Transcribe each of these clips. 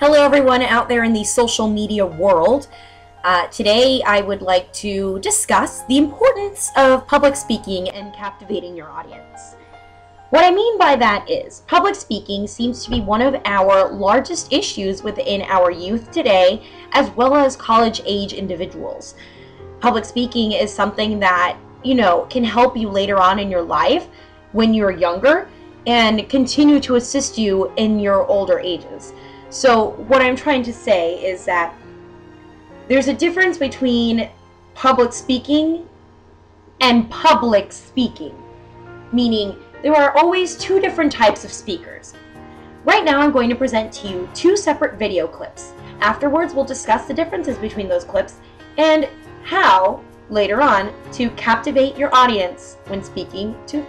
Hello everyone out there in the social media world. Today I would like to discuss the importance of public speaking and captivating your audience. What I mean by that is, public speaking seems to be one of our largest issues within our youth today, as well as college-age individuals. Public speaking is something that, can help you later on in your life when you're younger and continue to assist you in your older ages. So what I'm trying to say is that there's a difference between public speaking and public speaking, meaning there are always two different types of speakers. Right now I'm going to present to you two separate video clips. Afterwards we'll discuss the differences between those clips and how, later on, to captivate your audience when speaking to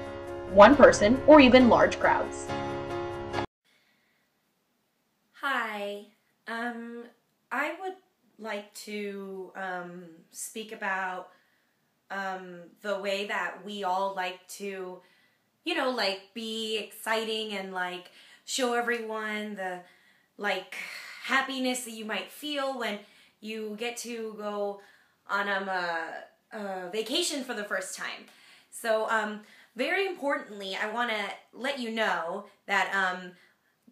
one person or even large crowds. Hi, I would like to speak about the way that we all like to, be exciting and show everyone the happiness that you might feel when you get to go on a vacation for the first time. So very importantly, I want to let you know that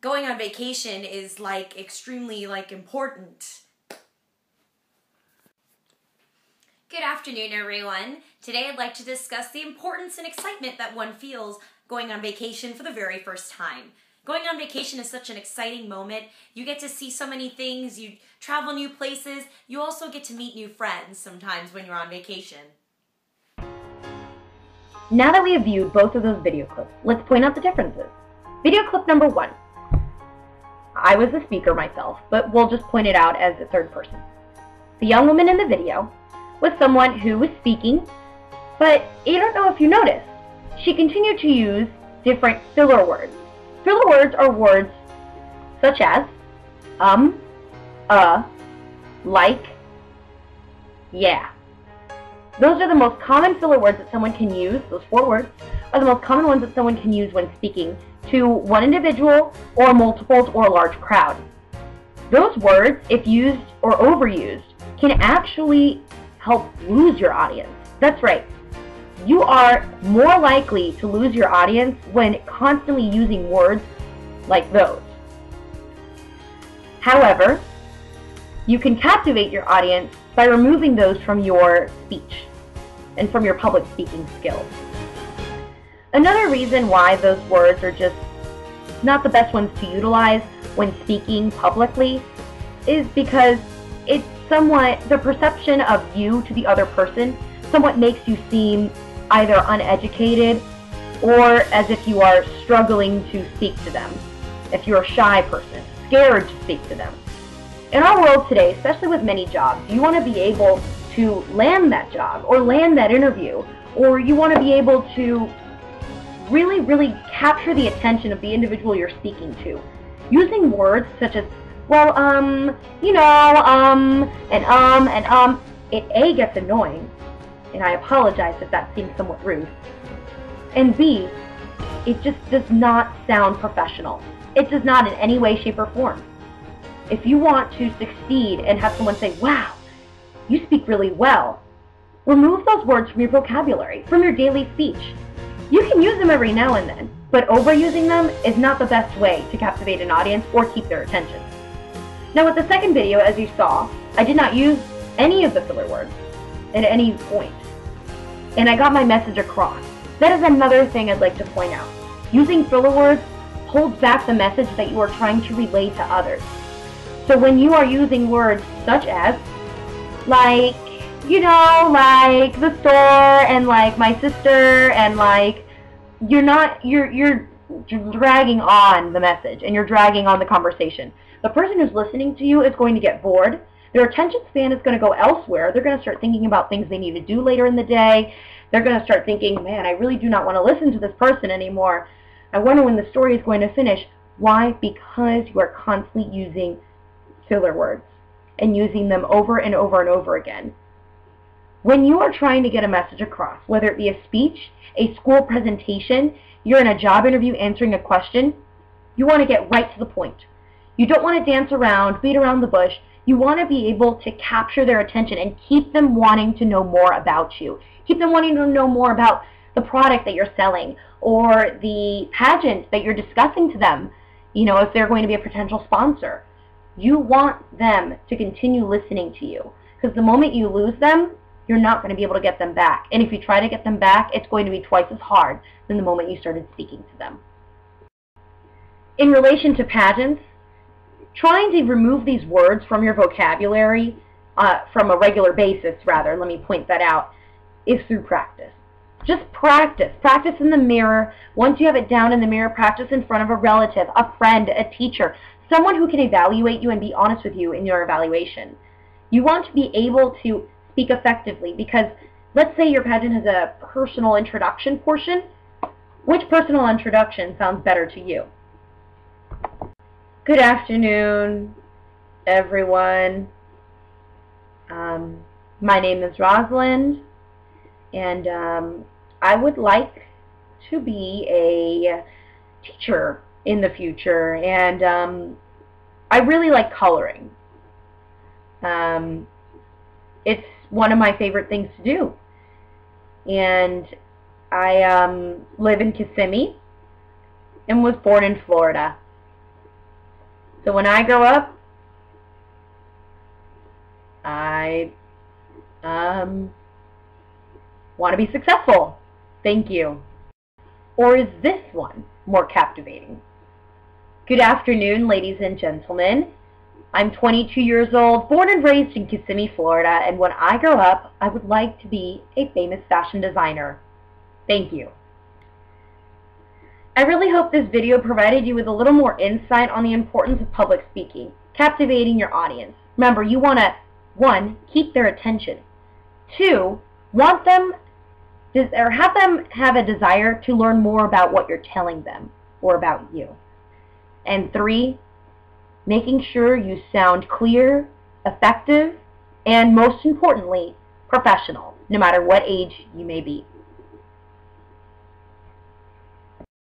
going on vacation is extremely important. Good afternoon, everyone. Today I'd like to discuss the importance and excitement that one feels going on vacation for the very first time. Going on vacation is such an exciting moment. You get to see so many things, you travel new places, you also get to meet new friends sometimes when you're on vacation. Now that we have viewed both of those video clips, let's point out the differences. Video clip number 1. I was the speaker myself, but we'll just point it out as a third person. The young woman in the video was someone who was speaking, but you don't know if you noticed, she continued to use different filler words. Filler words are words such as like, yeah. Those are the most common filler words that someone can use. Those 4 words are the most common ones that someone can use when speaking to one individual or multiples or a large crowd. Those words, if used or overused, can actually help lose your audience. That's right. You are more likely to lose your audience when constantly using words like those. However, you can captivate your audience by removing those from your speech and from your public speaking skills. Another reason why those words are just not the best ones to utilize when speaking publicly is because it's somewhat, the perception of you to the other person somewhat makes you seem either uneducated or as if you are struggling to speak to them. If you're a shy person, scared to speak to them. In our world today, especially with many jobs, you want to be able to land that job or land that interview, or you want to be able to really capture the attention of the individual you're speaking to. Using words such as, well, it A, gets annoying, and I apologize if that seems somewhat rude, and B, it just does not sound professional. It does not in any way, shape, or form. If you want to succeed and have someone say, wow, you speak really well, remove those words from your vocabulary, from your daily speech. You can use them every now and then, but overusing them is not the best way to captivate an audience or keep their attention. Now with the second video, as you saw, I did not use any of the filler words at any point, and I got my message across. That is another thing I'd like to point out. Using filler words holds back the message that you are trying to relay to others. So when you are using words such as, the store, and my sister, and you're dragging on the message, and you're dragging on the conversation. The person who's listening to you is going to get bored. Their attention span is going to go elsewhere. They're going to start thinking about things they need to do later in the day. They're going to start thinking, man, I really do not want to listen to this person anymore. I wonder when the story is going to finish. Why? Because you are constantly using filler words and using them over and over and over again. When you are trying to get a message across, whether it be a speech, a school presentation, you're in a job interview answering a question, you want to get right to the point. You don't want to dance around, beat around the bush. You want to be able to capture their attention and keep them wanting to know more about you. Keep them wanting to know more about the product that you're selling or the pageant that you're discussing to them, you know, if they're going to be a potential sponsor. You want them to continue listening to you, because the moment you lose them, you're not going to be able to get them back. And if you try to get them back, it's going to be twice as hard than the moment you started speaking to them. In relation to pageants, trying to remove these words from your vocabulary, from a regular basis rather, let me point that out, is through practice. Just practice. Practice in the mirror. Once you have it down in the mirror, practice in front of a relative, a friend, a teacher, someone who can evaluate you and be honest with you in your evaluation. You want to be able to speak effectively, because let's say your pageant has a personal introduction portion. Which personal introduction sounds better to you? Good afternoon, everyone. My name is Rosalind, and I would like to be a teacher in the future, and I really like coloring. It's one of my favorite things to do, and I live in Kissimmee and was born in Florida. So when I grow up, I want to be successful. Thank you. Or is this one more captivating? Good afternoon, ladies and gentlemen. I'm 22 years old, born and raised in Kissimmee, Florida, and when I grow up, I would like to be a famous fashion designer. Thank you. I really hope this video provided you with a little more insight on the importance of public speaking, captivating your audience. Remember, you want to, 1, keep their attention. 2, want them, or have them have a desire to learn more about what you're telling them or about you. And 3, making sure you sound clear, effective, and most importantly, professional, no matter what age you may be.